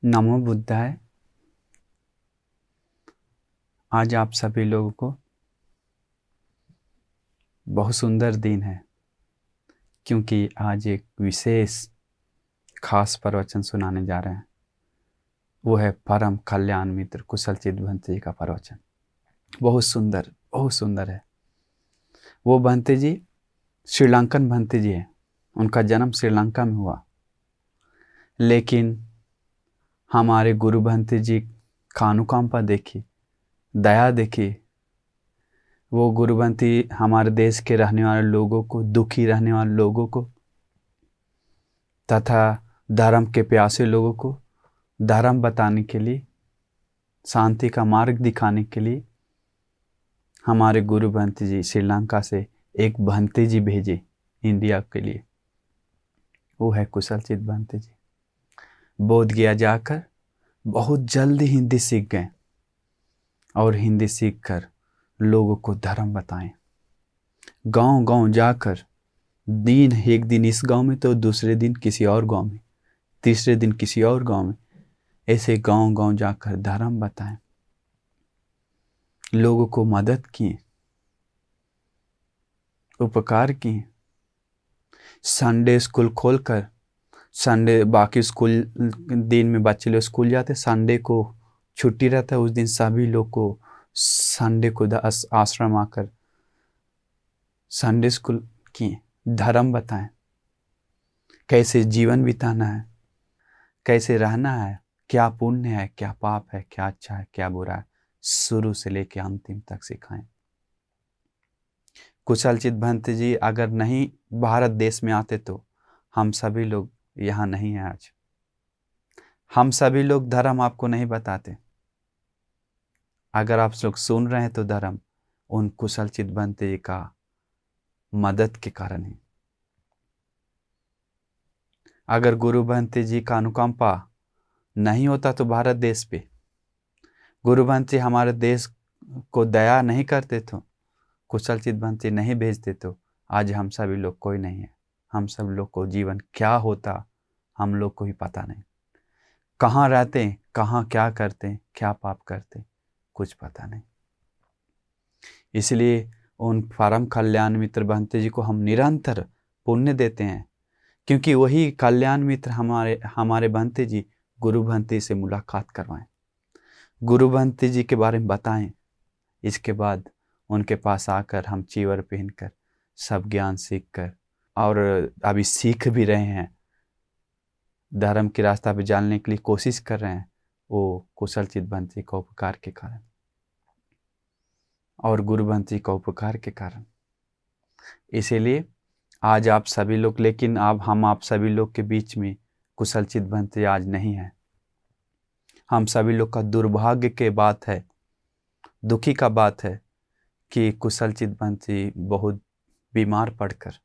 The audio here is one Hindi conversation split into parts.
नमो बुद्धाय। आज आप सभी लोगों को बहुत सुंदर दिन है, क्योंकि आज एक विशेष खास प्रवचन सुनाने जा रहे हैं। वो है परम कल्याण मित्र कुशल चित भंते जी का प्रवचन। बहुत सुंदर है। वो भंते जी श्रीलंकन भंते जी हैं। उनका जन्म श्रीलंका में हुआ, लेकिन हमारे गुरु भंते जी का अनुकंपा देखी, दया देखी। वो गुरुबंती हमारे देश के रहने वाले लोगों को, दुखी रहने वाले लोगों को तथा धर्म के प्यासे लोगों को धर्म बताने के लिए, शांति का मार्ग दिखाने के लिए हमारे गुरु भंते जी श्रीलंका से एक भंते जी भेजे इंडिया के लिए। वो है कुशल चित भंते जी। बोध गया जाकर बहुत जल्दी हिंदी सीख गए और हिंदी सीखकर लोगों को धर्म बताएं। गांव गांव जाकर एक दिन इस गांव में तो दूसरे दिन किसी और गांव में, तीसरे दिन किसी और गांव में, ऐसे गांव गांव जाकर धर्म बताएं। लोगों को मदद किए, उपकार किए। संडे स्कूल खोलकर, संडे बाकी स्कूल दिन में बच्चे लोग स्कूल जाते, संडे को छुट्टी रहता है। उस दिन सभी लोग को संडे को आश्रम आकर संडे स्कूल किए, धर्म बताएं। कैसे जीवन बिताना है, कैसे रहना है, क्या पुण्य है, क्या पाप है, क्या अच्छा है, क्या बुरा है, शुरू से लेकर अंतिम तक सिखाएं। कुशल चित भंते जी अगर नहीं भारत देश में आते तो हम सभी लोग यहाँ नहीं हैं आज। हम सभी लोग धर्म आपको नहीं बताते। अगर आप लोग सुन रहे हैं तो धर्म उन कुशल चित भंते जी का मदद के कारण है। अगर गुरु भंते जी का अनुकंपा नहीं होता तो भारत देश पे, गुरु भंते हमारे देश को दया नहीं करते तो, कुशल चित भंते नहीं भेजते तो आज हम सभी लोग कोई नहीं है। हम सब लोग को जीवन क्या होता हम लोग को ही पता नहीं। कहाँ रहते, कहाँ क्या करते, क्या पाप करते, कुछ पता नहीं। इसलिए उन परम कल्याण मित्र भंते जी को हम निरंतर पुण्य देते हैं, क्योंकि वही कल्याण मित्र हमारे भंते जी गुरु भंते से मुलाकात करवाएं, गुरु भंते जी के बारे में बताएं। इसके बाद उनके पास आकर हम चीवर पहनकर सब ज्ञान सीखकर, और अभी सीख भी रहे हैं, धर्म के रास्ता पे जाने के लिए कोशिश कर रहे हैं, वो कुशल चित भंते का उपकार के कारण और गुरु भंते का उपकार के कारण। इसीलिए आज आप सभी लोग, लेकिन अब हम आप सभी लोग के बीच में कुशल चित भंते आज नहीं है। हम सभी लोग का दुर्भाग्य के बात है, दुखी का बात है कि कुशल चित भंते बहुत बीमार पड़कर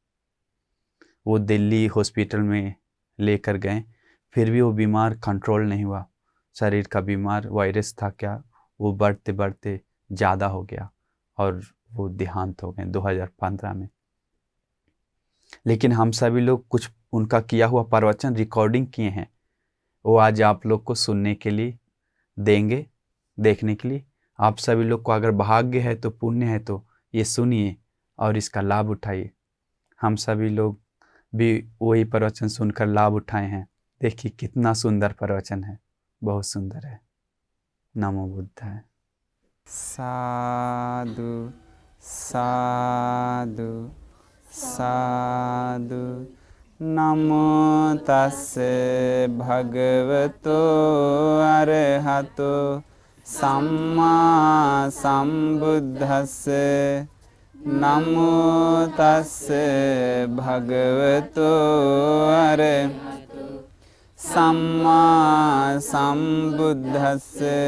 वो दिल्ली हॉस्पिटल में लेकर गए, फिर भी वो बीमार कंट्रोल नहीं हुआ। शरीर का बीमार वायरस था क्या, वो बढ़ते बढ़ते ज़्यादा हो गया और वो देहांत हो गए 2015 में। लेकिन हम सभी लोग कुछ उनका किया हुआ प्रवचन रिकॉर्डिंग किए हैं, वो आज आप लोग को सुनने के लिए देंगे, देखने के लिए। आप सभी लोग को अगर भाग्य है तो, पुण्य है तो ये सुनिए और इसका लाभ उठाइए। हम सभी लोग भी वही प्रवचन सुनकर लाभ उठाए हैं। देखिए कितना सुंदर प्रवचन है, बहुत सुंदर है। नमो बुद्धाय। साधु साधु साधु। नमो तस्से भगवतो अरहतो सम्मा संबुद्धस्से। नमो तस्से भगवतो अरहतो सम्मा संबुद्धस्से।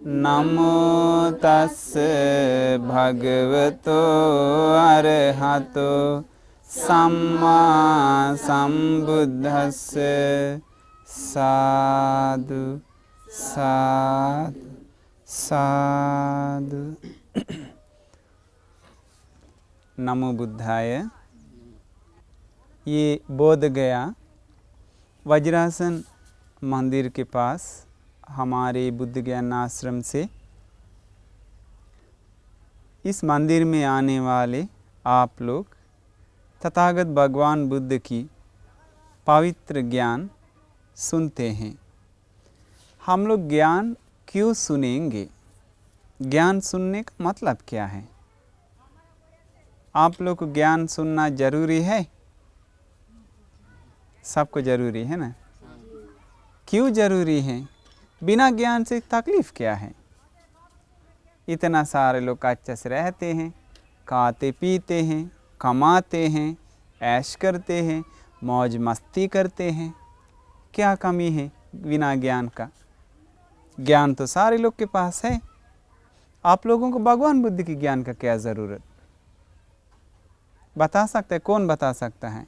नमो तस्से भगवतो अरहतो सम्मा संबुद्धस्से। साधु साधु साधु। नमो बुद्धाय। ये बोध गया वज्रासन मंदिर के पास हमारे बुद्ध ज्ञान आश्रम से इस मंदिर में आने वाले आप लोग तथागत भगवान बुद्ध की पवित्र ज्ञान सुनते हैं। हम लोग ज्ञान क्यों सुनेंगे? ज्ञान सुनने का मतलब क्या है? आप लोग को ज्ञान सुनना जरूरी है? सबको जरूरी है ना? क्यों जरूरी है? बिना ज्ञान से तकलीफ क्या है? इतना सारे लोग अच्छे से रहते हैं, खाते पीते हैं, कमाते हैं, ऐश करते हैं, मौज मस्ती करते हैं। क्या कमी है बिना ज्ञान का? ज्ञान तो सारे लोग के पास है। आप लोगों को भगवान बुद्ध की ज्ञान का क्या ज़रूरत? बता सकते हैं? कौन बता सकता है?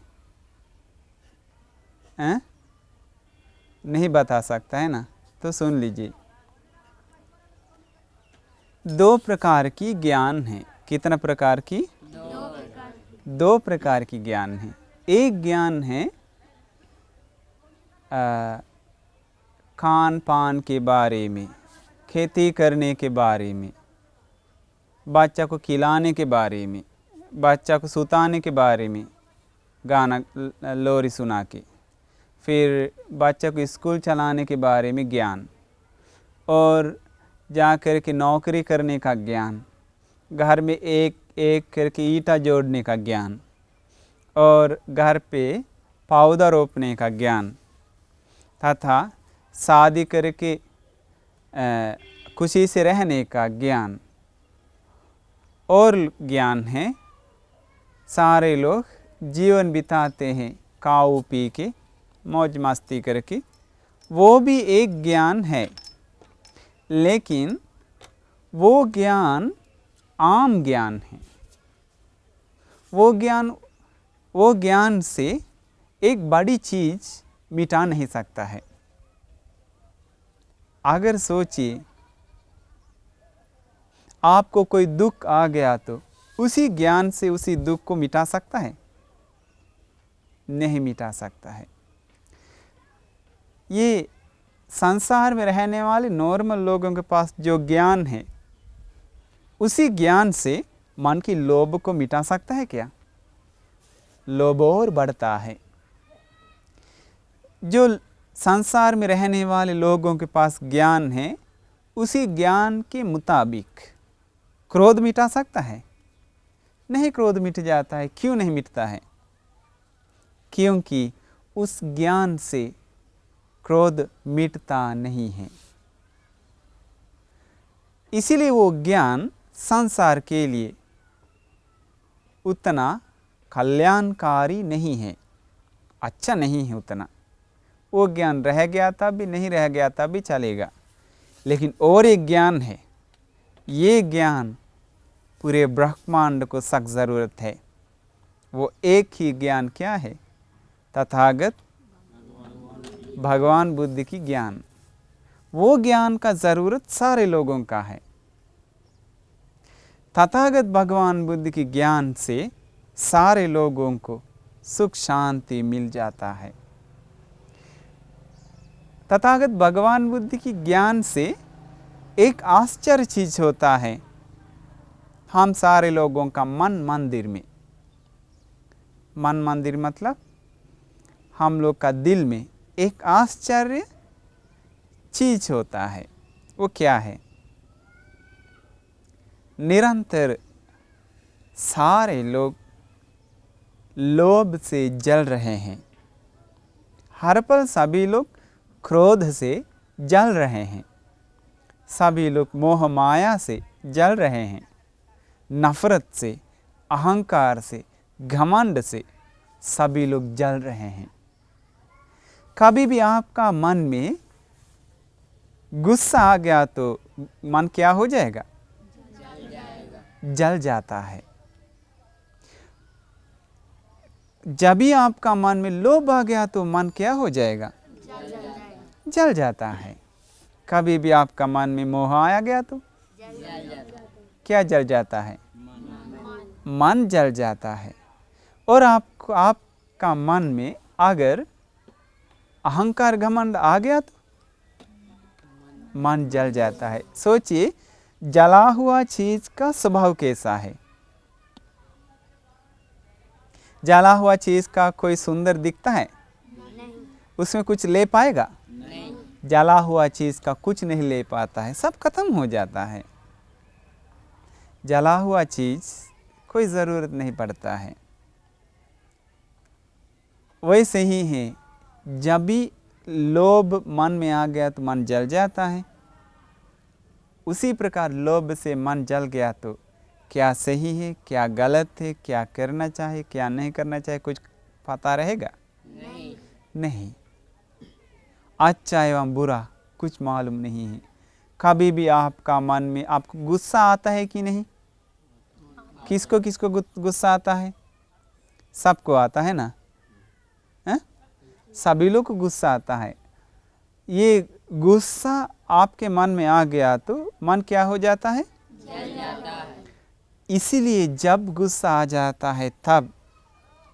नहीं बता सकता है ना? तो सुन लीजिए, 2 प्रकार की ज्ञान है। कितना प्रकार की? 2 प्रकार की ज्ञान है। एक ज्ञान है खान पान के बारे में, खेती करने के बारे में, बच्चा को खिलाने के बारे में, बच्चा को सुताने के बारे में गाना लोरी सुना के, फिर बच्चा को स्कूल चलाने के बारे में ज्ञान, और जा कर के नौकरी करने का ज्ञान, घर में एक एक करके ईंटा जोड़ने का ज्ञान, और घर पे पौधा रोपने का ज्ञान, तथा शादी करके खुशी से रहने का ज्ञान। और ज्ञान है सारे लोग जीवन बिताते हैं खाओ पी के मौज मस्ती करके, वो भी एक ज्ञान है। लेकिन वो ज्ञान आम ज्ञान है। वो ज्ञान से एक बड़ी चीज़ मिटा नहीं सकता है। अगर सोचिए, आपको कोई दुख आ गया तो उसी ज्ञान से उसी दुख को मिटा सकता है? नहीं मिटा सकता है। ये संसार में रहने वाले नॉर्मल लोगों के पास जो ज्ञान है, उसी ज्ञान से मन की लोभ को मिटा सकता है क्या? लोभ और बढ़ता है। जो संसार में रहने वाले लोगों के पास ज्ञान है, उसी ज्ञान के मुताबिक क्रोध मिटा सकता है? नहीं, क्रोध मिट जाता है। क्यों नहीं मिटता है? क्योंकि उस ज्ञान से क्रोध मिटता नहीं है। इसीलिए वो ज्ञान संसार के लिए उतना कल्याणकारी नहीं है, अच्छा नहीं है उतना। वो ज्ञान रह गया था भी, नहीं रह गया था भी चलेगा। लेकिन और एक ज्ञान है, ये ज्ञान पूरे ब्रह्मांड को सख्त ज़रूरत है। वो एक ही ज्ञान क्या है? तथागत भगवान बुद्ध की ज्ञान। वो ज्ञान का ज़रूरत सारे लोगों का है। तथागत भगवान बुद्ध की ज्ञान से सारे लोगों को सुख शांति मिल जाता है। तथागत भगवान बुद्ध की ज्ञान से एक आश्चर्य चीज होता है। हम सारे लोगों का मन मंदिर में, मन मंदिर मतलब हम लोग का दिल में एक आश्चर्य चीज होता है। वो क्या है? निरंतर सारे लोग लोभ से जल रहे हैं। हर पल सभी लोग क्रोध से जल रहे हैं। सभी लोग मोह माया से जल रहे हैं। नफरत से, अहंकार से, घमंड से सभी लोग जल रहे हैं। कभी भी आपका मन में गुस्सा आ गया तो मन क्या हो जाएगा? जल जाता है। जब भी आपका मन में लोभ आ गया तो मन क्या हो जाएगा? जल जाता है। कभी भी आपका मन में मोह आ गया तो क्या जल जाता है? मन जल जाता है। और आपका मन में अगर अहंकार घमंड आ गया तो मन जल जाता है। सोचिए जला हुआ चीज का स्वभाव कैसा है। जला हुआ चीज का कोई सुंदर दिखता है? उसमें कुछ ले पाएगा? जला हुआ चीज का कुछ नहीं ले पाता है, सब खत्म हो जाता है। जला हुआ चीज कोई ज़रूरत नहीं पड़ता है। वैसे ही है, जब भी लोभ मन में आ गया तो मन जल जाता है। उसी प्रकार लोभ से मन जल गया तो क्या सही है, क्या गलत है, क्या करना चाहिए, क्या नहीं करना चाहिए, कुछ पता रहेगा? नहीं। अच्छा एवं बुरा कुछ मालूम नहीं है। कभी भी आपका मन में आपको गुस्सा आता है कि नहीं? किसको किसको गुस्सा आता है? सबको आता है ना? सभी लोग को गुस्सा आता है। ये गुस्सा आपके मन में आ गया तो मन क्या हो जाता है? जल जाता है। इसीलिए जब गुस्सा आ जाता है तब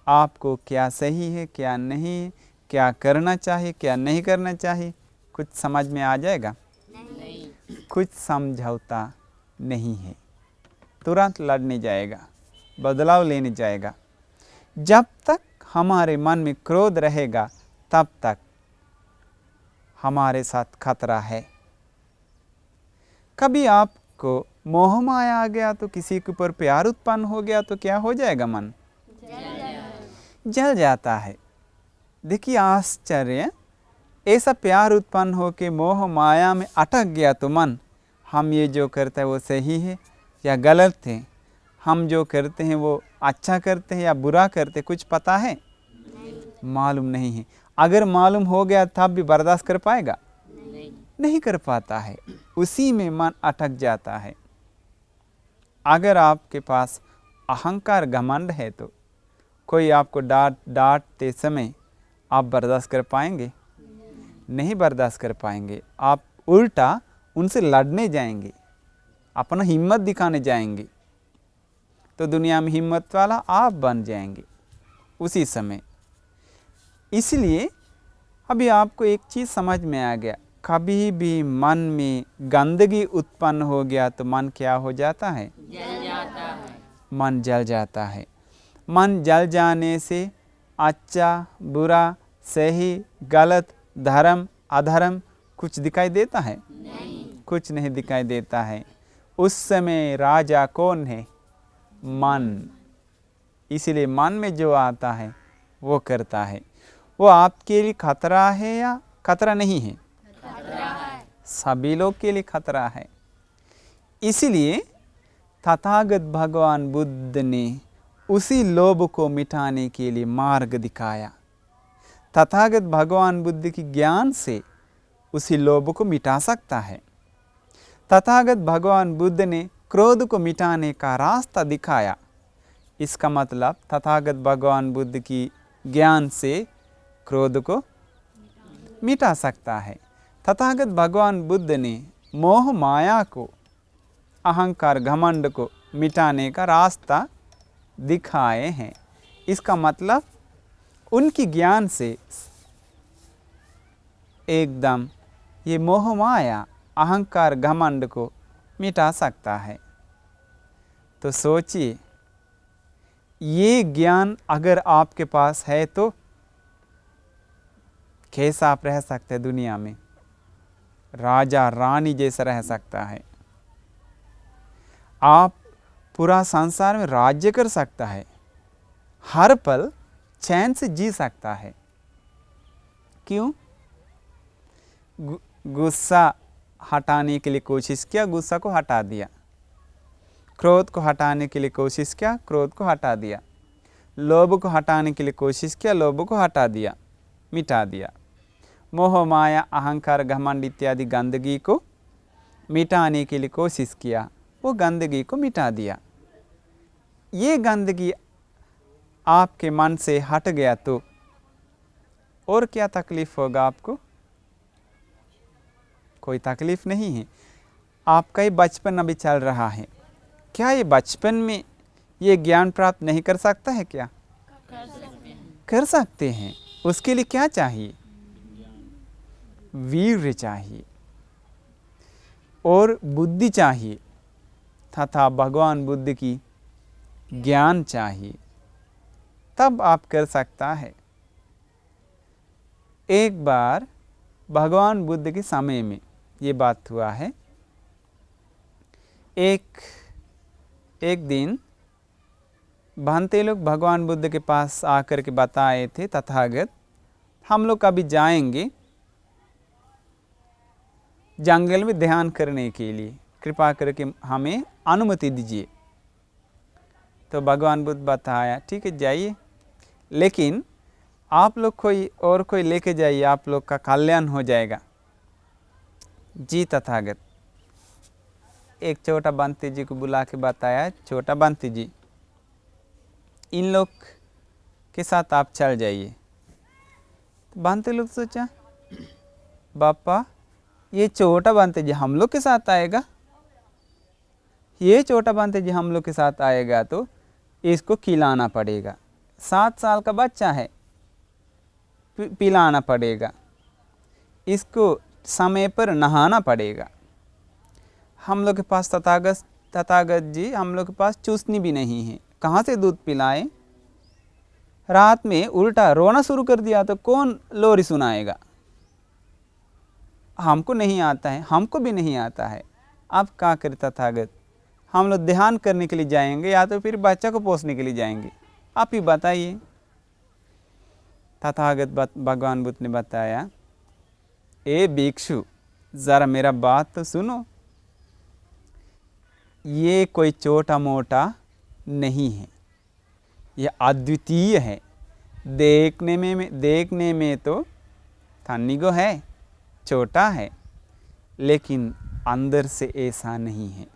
आपको क्या सही है, क्या नहीं, क्या करना चाहिए, क्या नहीं करना चाहिए, कुछ समझ में आ जाएगा? नहीं। कुछ समझौता नहीं है, तुरंत लड़ने जाएगा, बदलाव लेने जाएगा। जब तक हमारे मन में क्रोध रहेगा तब तक हमारे साथ खतरा है। कभी आपको मोह माया आ गया तो किसी के ऊपर प्यार उत्पन्न हो गया तो क्या हो जाएगा? मन जल जाता है। देखिए आश्चर्य, ऐसा प्यार उत्पन्न हो के मोह माया में अटक गया तो मन, हम ये जो करते हैं वो सही है या गलत है, हम जो करते हैं वो अच्छा करते हैं या बुरा करते हैं, कुछ पता है? मालूम नहीं है। अगर मालूम हो गया तब भी बर्दाश्त कर पाएगा? नहीं कर पाता है। उसी में मन अटक जाता है। अगर आपके पास अहंकार घमंड है तो कोई आपको डांटते समय आप बर्दाश्त कर पाएंगे? नहीं बर्दाश्त कर पाएंगे। आप उल्टा उनसे लड़ने जाएंगे, अपना हिम्मत दिखाने जाएंगे, तो दुनिया में हिम्मत वाला आप बन जाएंगे उसी समय। इसलिए अभी आपको एक चीज़ समझ में आ गया, कभी भी मन में गंदगी उत्पन्न हो गया तो मन क्या हो जाता है? जल जाता है। मन जल जाता है। मन जल जाने से अच्छा बुरा, सही गलत, धर्म अधर्म कुछ दिखाई देता है? नहीं। कुछ नहीं दिखाई देता है। उस समय राजा कौन है? मन। इसलिए मन में जो आता है वो करता है। वो आपके लिए खतरा है या खतरा नहीं है? खतरा है। सभी लोग के लिए खतरा है। इसलिए तथागत भगवान बुद्ध ने उसी लोभ को मिटाने के लिए मार्ग दिखाया। तथागत भगवान बुद्ध की ज्ञान से उसी लोभ को मिटा सकता है। तथागत भगवान बुद्ध ने क्रोध को मिटाने का रास्ता दिखाया। इसका मतलब तथागत भगवान बुद्ध की ज्ञान से क्रोध को मिटा सकता है। तथागत भगवान बुद्ध ने मोह माया को, अहंकार घमंड को मिटाने का रास्ता दिखाए हैं। इसका मतलब उनकी ज्ञान से एकदम ये मोह माया अहंकार घमंड को मिटा सकता है। तो सोचिए, ये ज्ञान अगर आपके पास है तो कैसा आप रह सकते हैं दुनिया में? राजा रानी जैसा रह सकता है। आप पूरा संसार में राज्य कर सकता है, हर पल चैन से जी सकता है। क्यों? गुस्सा हटाने के लिए कोशिश किया, गुस्सा को हटा दिया। क्रोध को हटाने के लिए कोशिश किया, क्रोध को हटा दिया। लोभ को हटाने के लिए कोशिश किया, लोभ को हटा दिया, मिटा दिया। मोह माया अहंकार घमंड इत्यादि गंदगी को मिटाने के लिए कोशिश किया, वो गंदगी को मिटा दिया। ये गंदगी आपके मन से हट गया तो और क्या तकलीफ होगा आपको? कोई तकलीफ नहीं है। आपका ये बचपन अभी चल रहा है, क्या ये बचपन में ये ज्ञान प्राप्त नहीं कर सकता है क्या? कर सकते हैं। उसके लिए क्या चाहिए? वीर्य चाहिए और बुद्धि चाहिए तथा भगवान बुद्ध की ज्ञान चाहिए, तब आप कर सकता है। एक बार भगवान बुद्ध के समय में ये बात हुआ है। एक दिन भांते लोग भगवान बुद्ध के पास आकर के बताए थे, तथागत हम लोग कभी जाएंगे जंगल में ध्यान करने के लिए, कृपा करके हमें अनुमति दीजिए। तो भगवान बुद्ध बताया ठीक है जाइए, लेकिन आप लोग कोई लेके जाइए, आप लोग का कल्याण हो जाएगा। जी तथागत। एक छोटा बंती जी को बुला के बताया, छोटा बंती जी इन लोग के साथ आप चल जाइए। तो बंती लोग सोचा बापा ये छोटा बंती जी हम लोग के साथ आएगा, ये छोटा बंती जी हम लोग के साथ आएगा तो इसको खिलाना पड़ेगा, 7 साल का बच्चा है, पिलाना पड़ेगा, इसको समय पर नहाना पड़ेगा। हम लोग के पास तथागत जी हम लोग के पास चूसनी भी नहीं है, कहाँ से दूध पिलाएं? रात में उल्टा रोना शुरू कर दिया तो कौन लोरी सुनाएगा? हमको नहीं आता है, हमको भी नहीं आता है, अब क्या करें तथागत? हम लोग ध्यान करने के लिए जाएंगे या तो फिर बच्चा को पोसने के लिए जाएंगे, आप ही बताइए। तथागत भगवान बुद्ध ने बताया, ए भिक्षु ज़रा मेरा बात तो सुनो, ये कोई छोटा मोटा नहीं है, ये अद्वितीय है। देखने में तो थन्नीगो है, छोटा है, लेकिन अंदर से ऐसा नहीं है।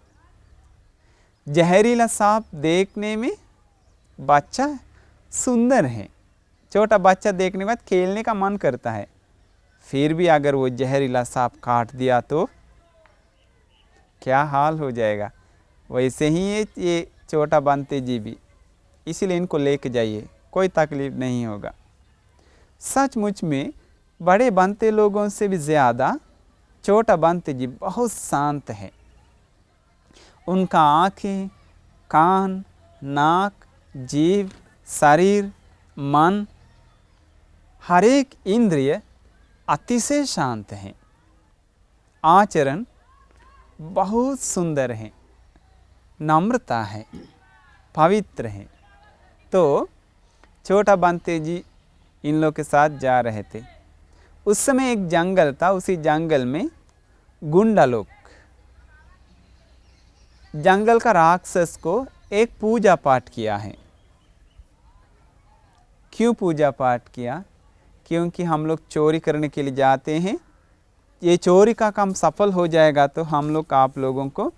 जहरीला सांप देखने में बच्चा सुंदर है, छोटा बच्चा देखने के बाद खेलने का मन करता है, फिर भी अगर वो जहरीला सांप काट दिया तो क्या हाल हो जाएगा? वैसे ही ये छोटा बंते जी भी, इसीलिए इनको लेके जाइए, कोई तकलीफ नहीं होगा। सचमुच में बड़े बंते लोगों से भी ज़्यादा छोटा बंते जी बहुत शांत है। उनका आँखें, कान, नाक, जीभ, शरीर, मन, हर एक इंद्रिय अतिशय शांत हैं। आचरण बहुत सुंदर है, नम्रता है, पवित्र है। तो छोटा बंते जी इन लोग के साथ जा रहे थे। उस समय एक जंगल था, उसी जंगल में गुंडा लोग, जंगल का राक्षस को एक पूजा पाठ किया है। क्यों पूजा पाठ किया? क्योंकि हम लोग चोरी करने के लिए जाते हैं, ये चोरी का काम सफल हो जाएगा तो हम लोग आप लोगों को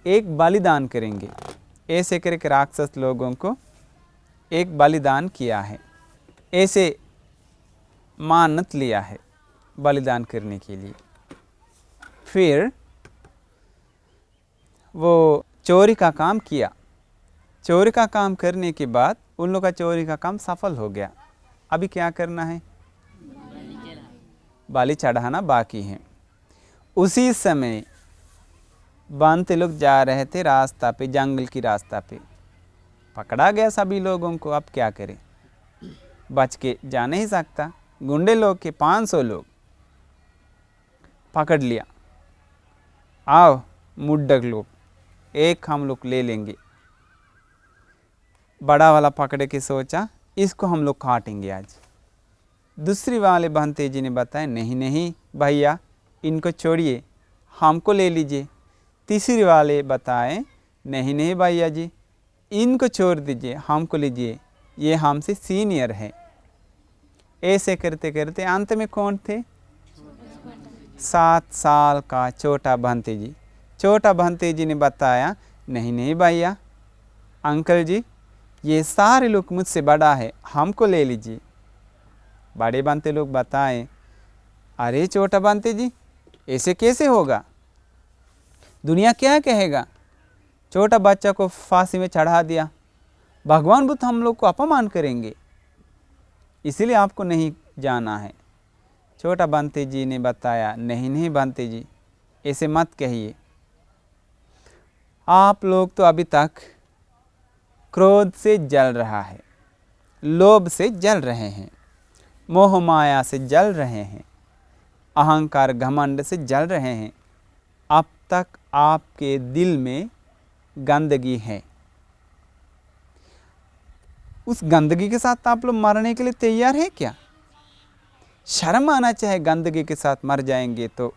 एक बलिदान करेंगे। ऐसे करके राक्षस लोगों को एक बलिदान किया है, ऐसे मानत लिया है बलिदान करने के लिए। फिर वो चोरी का काम किया। चोरी का काम करने के बाद उन लोग का चोरी का काम सफल हो गया। अभी क्या करना है? बलि चढ़ाना बाकी है। उसी समय बंते लोग जा रहे थे रास्ता पे, जंगल की रास्ता पे, पकड़ा गया सभी लोगों को। अब क्या करें? बच के जा नहीं सकता। गुंडे लोग के 500 लोग पकड़ लिया। आओ मुड्डक लोग, एक हम लोग ले लेंगे। बड़ा वाला पकड़े के सोचा इसको हम लोग काटेंगे आज। दूसरी वाले बंते जी ने बताया नहीं नहीं भैया इनको छोड़िए, हमको ले लीजिए। तीसरी वाले बताए नहीं नहीं भैया जी इनको छोड़ दीजिए, हमको लीजिए, ये हमसे सीनियर है। ऐसे करते करते अंत में कौन थे? 7 साल का छोटा बंते जी। छोटा बंते जी ने बताया नहीं नहीं भैया, अंकल जी ये सारे लोग मुझसे बड़ा है, हमको ले लीजिए। बड़े बंते लोग बताएं अरे छोटा बंते जी ऐसे कैसे होगा, दुनिया क्या कहेगा? छोटा बच्चा को फांसी में चढ़ा दिया, भगवान बुद्ध हम लोग को अपमान करेंगे, इसीलिए आपको नहीं जाना है। छोटा बंते जी ने बताया, नहीं नहीं बंते जी, ऐसे मत कहिए। आप लोग तो अभी तक क्रोध से जल रहा है, लोभ से जल रहे हैं, मोह माया से जल रहे हैं, अहंकार घमंड से जल रहे हैं। अब तक आपके दिल में गंदगी है। उस गंदगी के साथ आप लोग मरने के लिए तैयार है क्या? शर्म आना चाहिए, गंदगी के साथ मर जाएंगे तो।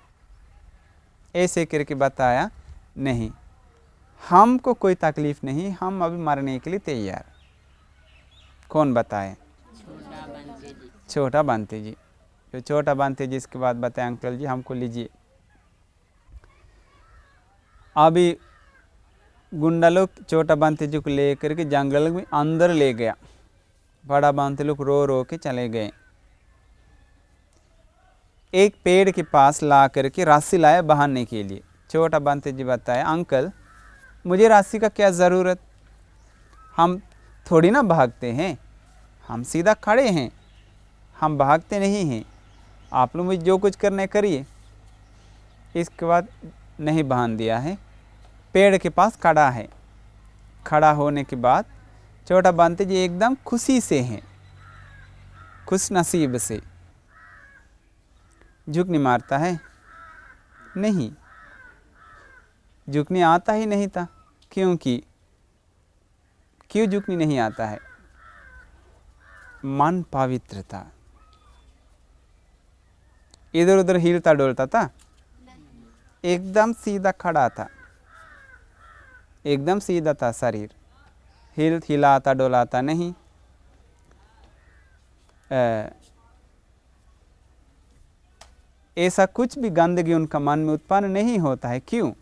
ऐसे करके बताया, नहीं, हमको कोई तकलीफ नहीं, हम अभी मरने के लिए तैयार। कौन बताए? छोटा बंते जी। तो छोटा बंते जी इसके बाद बताए, अंकल जी हमको लीजिए। अभी गुंडा लोग छोटा बंते जी को लेकर के जंगल में अंदर ले गया। बड़ा बंते लोग रो रो के चले गए। एक पेड़ के पास ला करके रस्सी लाया बहाने के लिए। छोटा बंते जी बताया, अंकल मुझे रस्सी का क्या ज़रूरत, हम थोड़ी ना भागते हैं, हम सीधा खड़े हैं, हम भागते नहीं हैं, आप लोग मुझे जो कुछ करना है करिए। इसके बाद नहीं बांध दिया है, पेड़ के पास खड़ा है। खड़ा होने के बाद छोटा बंते जी एकदम खुशी से हैं, खुश नसीब से। झुकनी मारता है? नहीं, झुकनी आता ही नहीं था। क्योंकि क्यों झुकनी नहीं आता है? मन पवित्र था। इधर उधर हिलता डोलता था? एकदम सीधा खड़ा था, एकदम सीधा था शरीर, हिलाता डोलाता नहीं। ऐसा कुछ भी गंदगी उनका मन में उत्पन्न नहीं होता है। क्यों?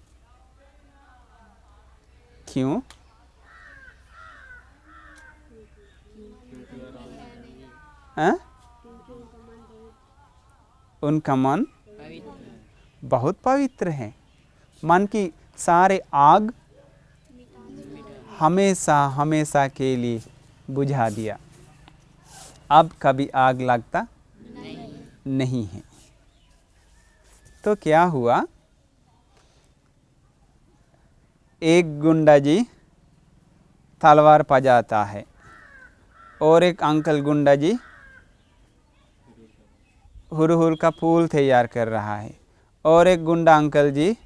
क्यों? उनका मन बहुत पवित्र है। मन की सारे आग हमेशा हमेशा के लिए बुझा दिया। अब कभी आग लगता नहीं है। तो क्या हुआ, एक गुंडा जी तलवार पजाता है और एक अंकल गुंडा जी हुरहुर का फूल तैयार कर रहा है, और एक गुंडा अंकल जी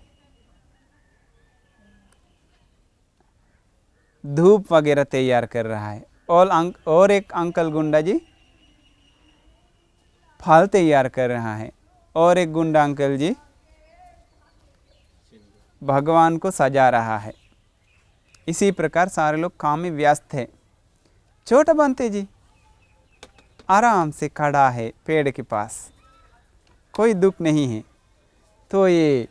धूप वगैरह तैयार कर रहा है, और एक अंकल गुंडा जी फल तैयार कर रहा है, और एक गुंडा अंकल जी भगवान को सजा रहा है। इसी प्रकार सारे लोग काम में व्यस्त है। छोटा बंते जी आराम से खड़ा है पेड़ के पास, कोई दुख नहीं है। तो ये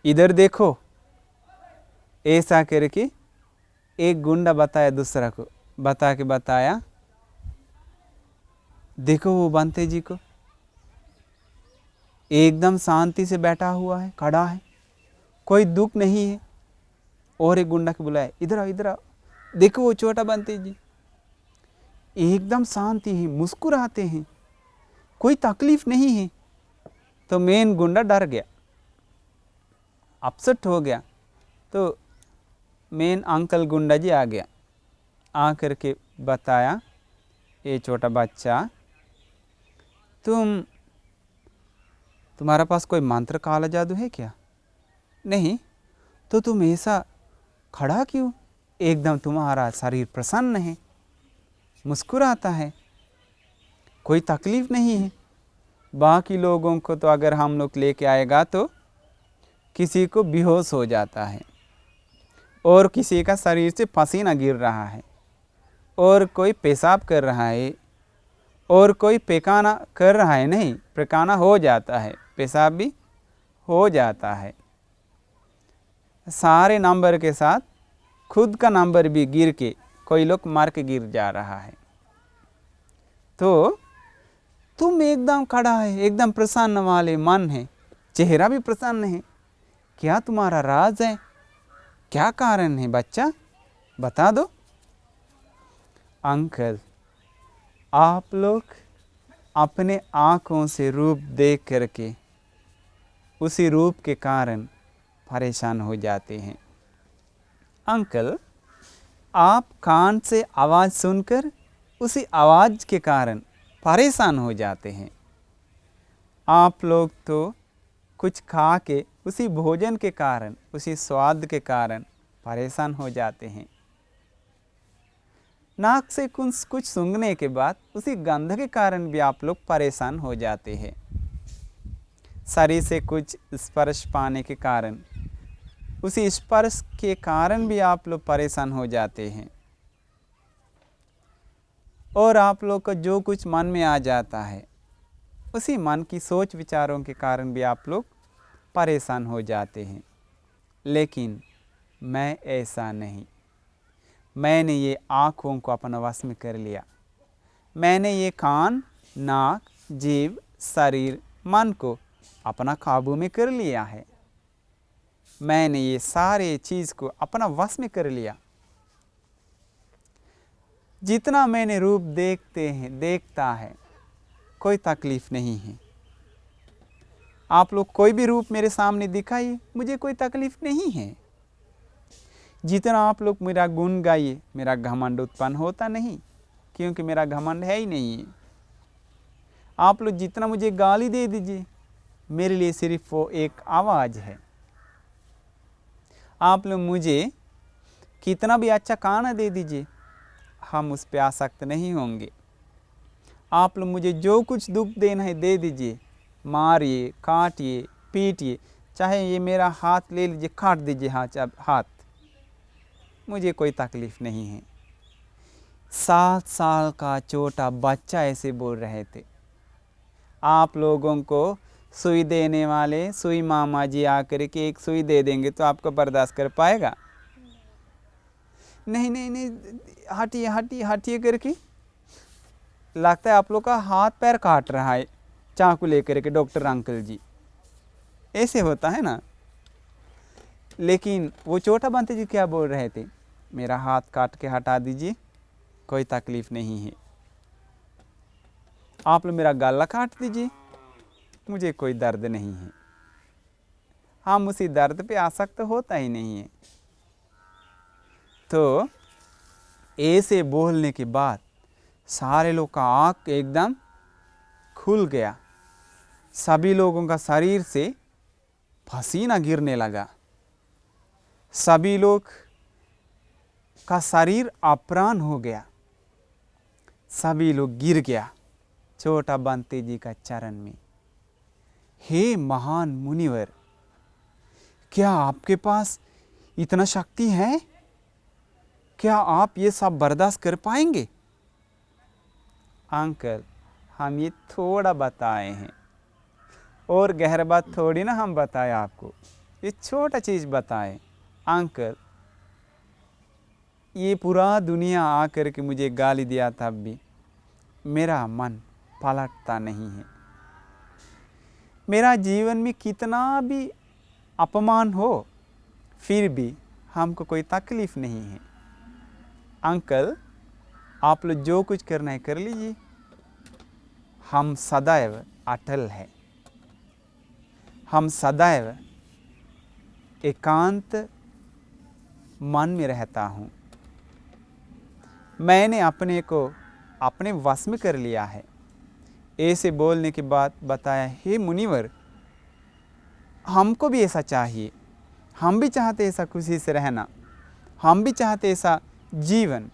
इधर देखो, ऐसा करके एक गुंडा बताया दूसरा को, बता के बताया, देखो वो बंते जी को, एकदम शांति से बैठा हुआ है, खड़ा है, कोई दुख नहीं है। और एक गुंडा को बुलाया, इधर आओ इधर आओ, देखो वो छोटा बंते जी एकदम शांति है, मुस्कुराते हैं, कोई तकलीफ नहीं है। तो मेन गुंडा डर गया, अपसेट हो गया। तो मेन अंकल गुंडा जी आ गया, आ करके बताया, ये छोटा बच्चा, तुम्हारा पास कोई मंत्र काला जादू है क्या? नहीं। तो तुम ऐसा खड़ा क्यों? एकदम तुम्हारा शरीर प्रसन्न है, मुस्कुराता है, कोई तकलीफ नहीं है। बाकी लोगों को तो अगर हम लोग लेके आएगा तो किसी को बेहोश हो जाता है, और किसी का शरीर से पसीना गिर रहा है, और कोई पेशाब कर रहा है, और कोई पैखाना कर रहा है, नहीं पैखाना हो जाता है, पेशाब भी हो जाता है। सारे नंबर के साथ खुद का नंबर भी गिर के कोई लोग मार के गिर जा रहा है। तो तुम एकदम खड़ा है, एकदम प्रसन्न वाले मन है, चेहरा भी प्रसन्न है, क्या तुम्हारा राज है? क्या कारण है बच्चा, बता दो। अंकल आप लोग अपने आँखों से रूप देख करके उसी रूप के कारण परेशान हो जाते हैं। अंकल, आप कान से आवाज़ सुनकर उसी आवाज़ के कारण परेशान हो जाते हैं। आप लोग तो कुछ खा के उसी भोजन के कारण, उसी स्वाद के कारण परेशान हो जाते हैं। नाक से कुछ सूंघने के बाद उसी गंध के कारण भी आप लोग परेशान हो जाते हैं। शरीर से कुछ स्पर्श पाने के कारण, उसी स्पर्श के कारण भी आप लोग परेशान हो जाते हैं। और आप लोग को जो कुछ मन में आ जाता है, उसी मन की सोच विचारों के कारण भी आप लोग परेशान हो जाते हैं। लेकिन मैं ऐसा नहीं। मैंने ये आँखों को अपना वश में कर लिया। मैंने ये कान, नाक, जीभ, शरीर, मन को अपना काबू में कर लिया है। मैंने ये सारे चीज़ को अपना वश में कर लिया। जितना मैंने रूप देखता है, कोई तकलीफ नहीं है। आप लोग कोई भी रूप मेरे सामने दिखाइए, मुझे कोई तकलीफ नहीं है। जितना आप लोग मेरा गुण गाइए, मेरा घमंड उत्पन्न होता नहीं, क्योंकि मेरा घमंड है ही नहीं है। आप लोग जितना मुझे गाली दे दीजिए, मेरे लिए सिर्फ वो एक आवाज़ है। आप लोग मुझे कितना भी अच्छा खाना दे दीजिए, हम उस पर आसक्त नहीं होंगे। आप लोग मुझे जो कुछ दुख देना है दे दीजिए, मारिए, काटिए, पीटिए, चाहे ये मेरा हाथ ले लीजिए, काट दीजिए हाथ, मुझे कोई तकलीफ़ नहीं है। 7 साल का छोटा बच्चा ऐसे बोल रहे थे। आप लोगों को सुई देने वाले सुई मामा जी आकर के एक सुई दे देंगे तो आपको बर्दाश्त कर पाएगा? नहीं नहीं नहीं, हटिए हटिए हटिए करके लगता है आप लोग का हाथ पैर काट रहा है चाकू लेकर के डॉक्टर अंकल जी, ऐसे होता है ना। लेकिन वो छोटा बंते जी क्या बोल रहे थे? मेरा हाथ काट के हटा दीजिए, कोई तकलीफ नहीं है। आप लोग मेरा गला काट दीजिए, मुझे कोई दर्द नहीं है। हम उसी दर्द पे आसक्त होता ही नहीं है। तो ऐसे बोलने के बाद सारे लोग का आँख एकदम खुल गया। सभी लोगों का शरीर से पसीना गिरने लगा। सभी लोग का शरीर अप्राण हो गया। सभी लोग गिर गया छोटा बंते जी का चरण में। हे महान मुनिवर, क्या आपके पास इतना शक्ति है? क्या आप ये सब बर्दाश्त कर पाएंगे? अंकल, हम ये थोड़ा बताए हैं, और गहरा बात थोड़ी ना हम बताए आपको, ये छोटा चीज़ बताए। अंकल, ये पूरा दुनिया आकर के मुझे गाली दिया तब भी मेरा मन पलटता नहीं है। मेरा जीवन में कितना भी अपमान हो, फिर भी हमको कोई तकलीफ़ नहीं है। अंकल, आप लोग जो कुछ करना है कर लीजिए, हम सदैव अटल है। हम सदैव एकांत मन में रहता हूँ। मैंने अपने को अपने वश में कर लिया है। ऐसे बोलने के बाद बताया, हे मुनिवर, हमको भी ऐसा चाहिए। हम भी चाहते ऐसा खुशी से रहना, हम भी चाहते ऐसा जीवन।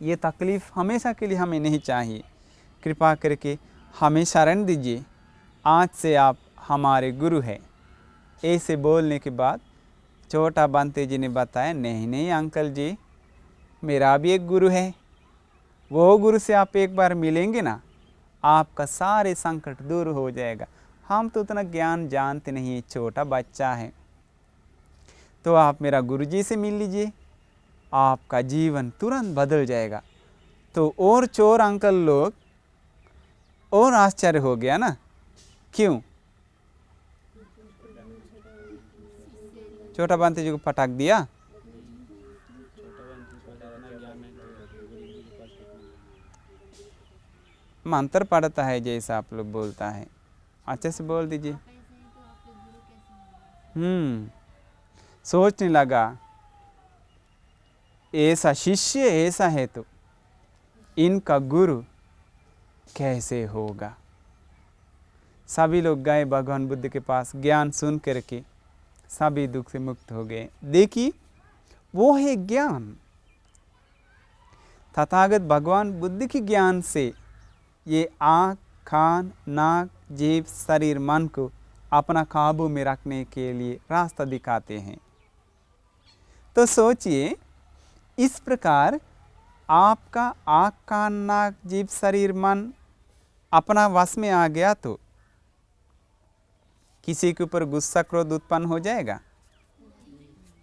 ये तकलीफ़ हमेशा के लिए हमें नहीं चाहिए। कृपा करके हमें शरण दीजिए, आज से आप हमारे गुरु हैं। ऐसे बोलने के बाद छोटा बंते जी ने बताया, नहीं नहीं अंकल जी, मेरा भी एक गुरु है। वो गुरु से आप एक बार मिलेंगे ना, आपका सारे संकट दूर हो जाएगा। हम तो उतना ज्ञान जानते नहीं है, छोटा बच्चा है। तो आप मेरा गुरुजी से मिल लीजिए, आपका जीवन तुरंत बदल जाएगा। तो और चोर अंकल लोग और आश्चर्य हो गया ना, क्यों? छोटा बंते जी को पटक दिया। मंत्र पढ़ता है जैसा आप लोग बोलता है, अच्छे से बोल दीजिए। सोचने लगा ऐसा शिष्य ऐसा है तो इनका गुरु कैसे होगा। सभी लोग गए भगवान बुद्ध के पास, ज्ञान सुन करके सभी दुख से मुक्त हो गए। देखिए वो है ज्ञान। तथागत भगवान बुद्ध के ज्ञान से ये आँख, कान, नाक, जीभ, शरीर, मन को अपना काबू में रखने के लिए रास्ता दिखाते हैं। तो सोचिए इस प्रकार आपका आँख, कान, नाक, जीभ, शरीर, मन अपना वश में आ गया तो किसी के ऊपर गुस्सा, क्रोध उत्पन्न हो जाएगा?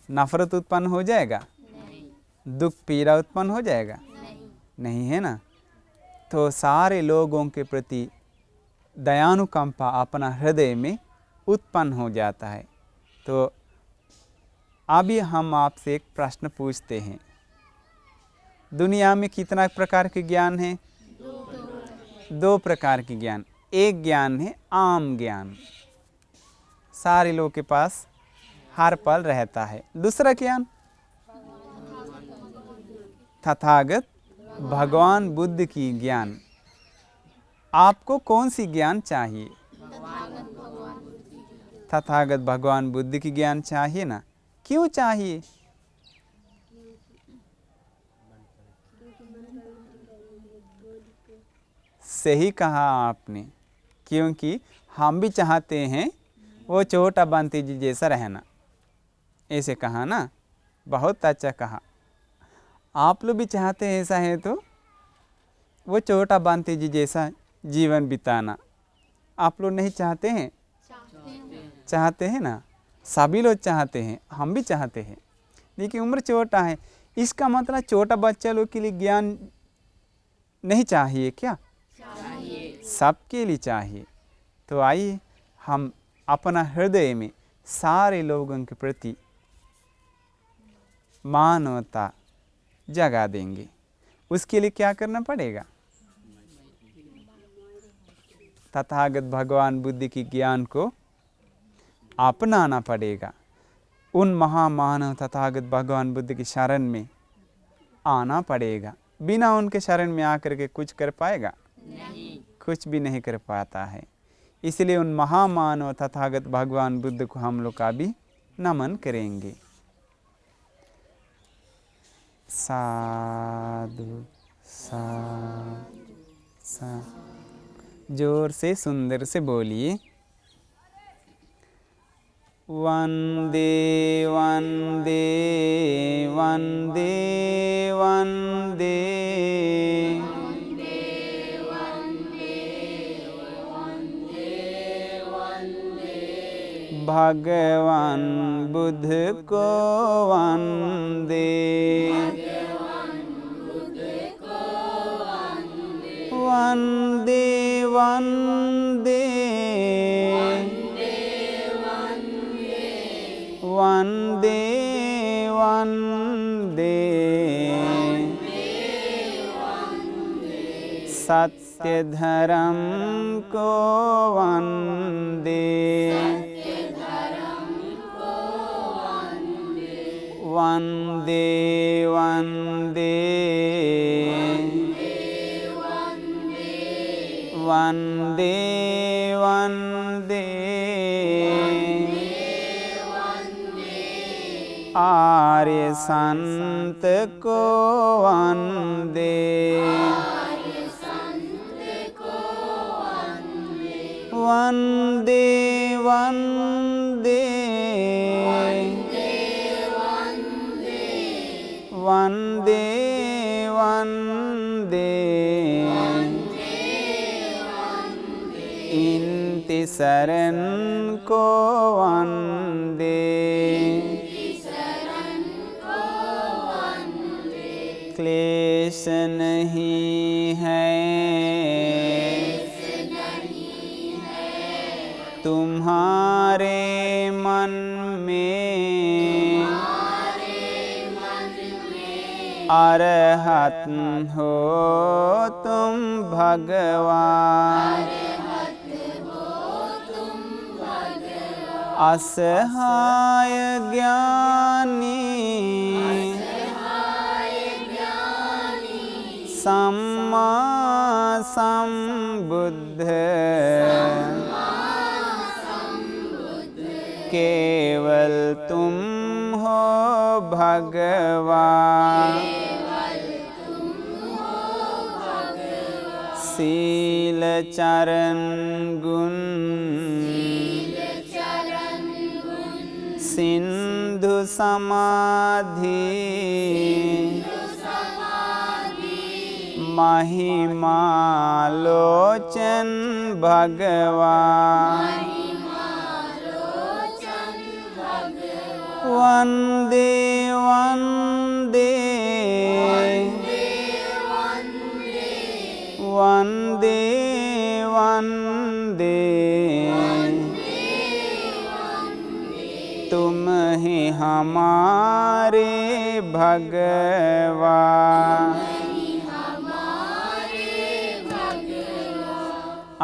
नफरत उत्पन्न हो जाएगा? दुख, पीड़ा उत्पन्न हो जाएगा? नहीं है ना। तो सारे लोगों के प्रति दयानुकंपा अपना हृदय में उत्पन्न हो जाता है। तो अभी हम आपसे एक प्रश्न पूछते हैं, दुनिया में कितना प्रकार के ज्ञान है? दो प्रकार के ज्ञान। एक ज्ञान है आम ज्ञान, सारे लोगों के पास हर पल रहता है। दूसरा ज्ञान तथागत भगवान बुद्ध की ज्ञान। आपको कौन सी ज्ञान चाहिए? तथागत भगवान बुद्ध की ज्ञान चाहिए ना। क्यों चाहिए? सही कहा आपने, क्योंकि हम भी चाहते हैं वो छोटा बंटी जी जैसा रहना। ऐसे कहा ना, बहुत अच्छा कहा। आप लोग भी चाहते हैं ऐसा है तो वो छोटा बंटी जी जैसा जीवन बिताना। आप लोग नहीं चाहते हैं? चाहते हैं ना, सभी लोग चाहते हैं, हम भी चाहते हैं। लेकिन उम्र छोटा है, इसका मतलब छोटा बच्चा लोग के लिए ज्ञान नहीं चाहिए क्या? चाहिए, सबके लिए चाहिए। तो आइए हम अपना हृदय में सारे लोगों के प्रति मानवता जगा देंगे। उसके लिए क्या करना पड़ेगा? तथागत भगवान बुद्ध की ज्ञान को अपनाना पड़ेगा। उन महामानव तथागत भगवान बुद्ध की शरण में आना पड़ेगा। बिना उनके शरण में आकर के कुछ कर पाएगा? नहीं, कुछ भी नहीं कर पाता है। इसलिए उन महामानव तथागत भगवान बुद्ध को हम लोग का भी नमन करेंगे। साधु साधु साधु। जोर से सुंदर से बोलिए। वंदे वंदे वंदे वंदे भगवान बुद्ध को वंदे। वंदे वंदे वंदे वंदे सत्य धर्म को वंदे। वंदे वंदे वंदे वंदे आर्य संत को वंदे। वंदे वंदे वंदे वंदे इनती शरण को वंदे। क्लेश नहीं है तुम्हारे मन में, अरहत हो तुम भगवान, असहाय ज्ञानी सम्मा संबुद्ध, केवल तुम हो भगवान। शील चरण गुण सिंधु समाधि, महिमा लोचन भगवान। वंदे वंदे वंदे वंदे, तुम ही हमारे भगवान।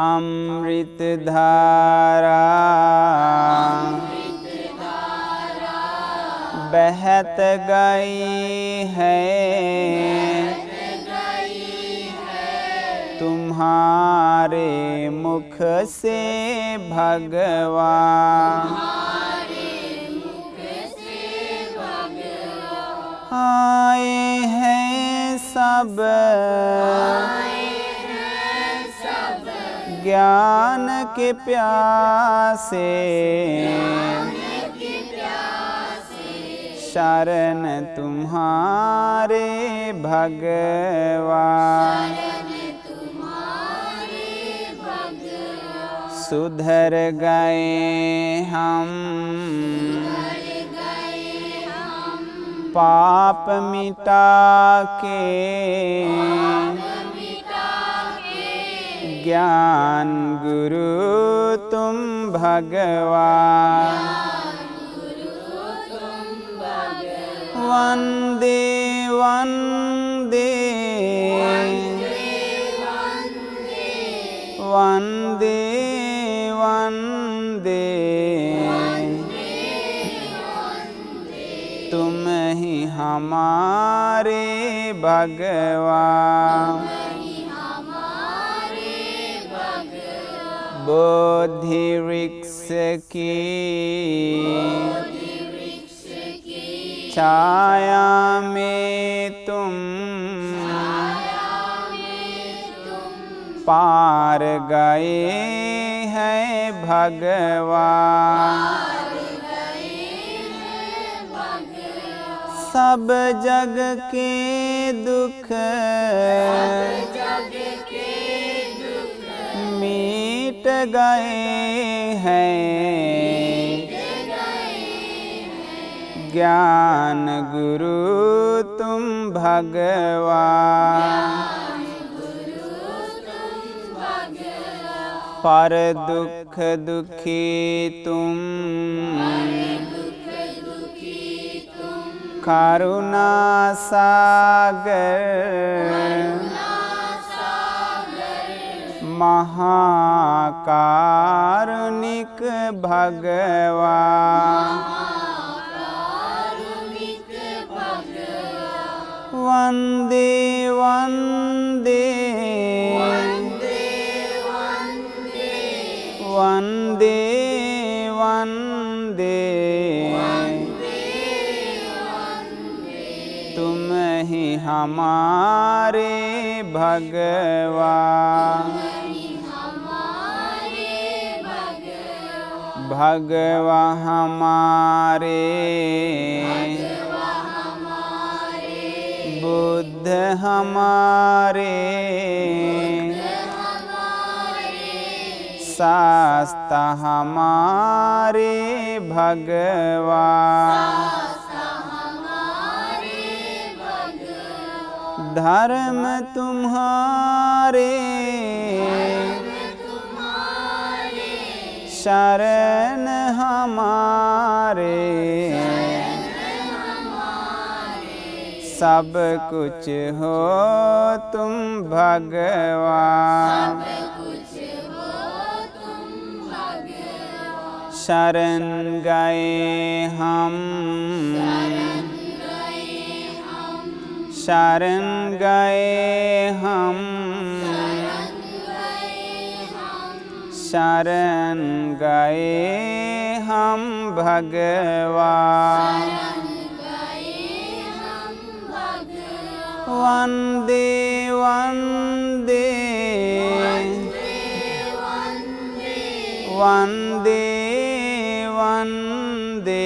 अमृत धारा बहत गई है, तुम्हारे मुख से भगवान। आए हैं सब ज्ञान के प्यासे, शरण तुम्हारे भगवान। सुधर गए हम पाप मिटा के, ज्ञान गुरु तुम भगवान। वंदे वंदे वंदे वंदे, तुम ही हमारे भगवान। बोधि वृक्ष की छाया में तुम पार गए हैं भगवान। सब जग के दुख मिट गए हैं, ज्ञान गुरु तुम भगवान। पर दुख दुखी तुम, करुणा सागर महाकारुणिक भगवान। वंदे वंदे वंदे वंदे, तुम ही हमारे भगवान। भगवान हमारे, बुद्ध हमारे, शास्त्र हमारे भगवान। धर्म तुम्हारे, शरण हमारे, सब कुछ हो तुम भगवान, शरण गए हम, शरण गए हम, शरण गए हम भगवान। वंदे वंदे वंदे वंदे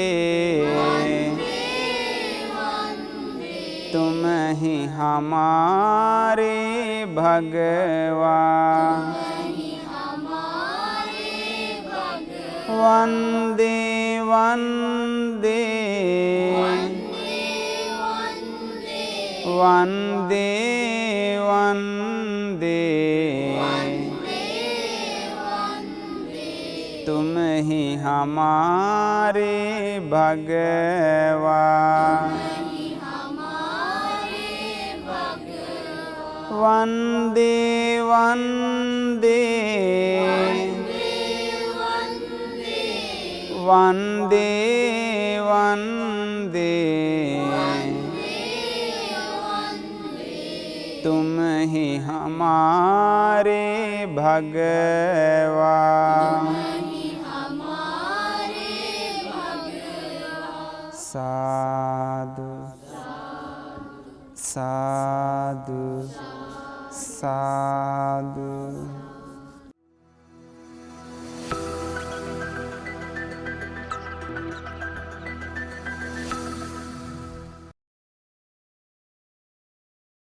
तुम ही हमारे भगवान। वंदे वंदे वंदे वंदे तुम ही हमारे भगवान। वंदे वंदे वंदे वंदे तुम ही हमारे भगवान। साधु साधु साधु।